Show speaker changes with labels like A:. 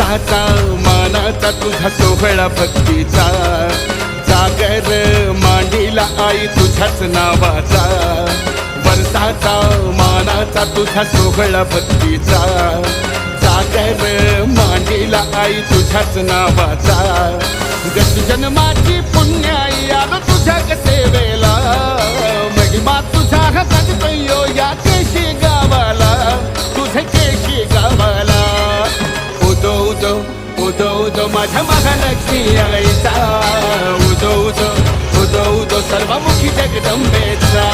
A: वर्षाचा मानाचा तुझा सोहळा भक्तीचा, जागर मांडीला आई तुझ्याच नावाचा. वर्षाचा मानाचा तुझा सोहळा भक्तीचा, जागर मांडीला आई तुझ्याच नावाचा. गत जन्माची पुण्याई आलो तुझ्या सेवेला, महिमा तुझा गाजतोय या केशी गावाला, तुझे केशी गावाला. उदो उदो उदो उदो माझ्या महालक्ष्मी आईचा, उदो उदो उदो उदो सर्वमुखी जगदंबेचा.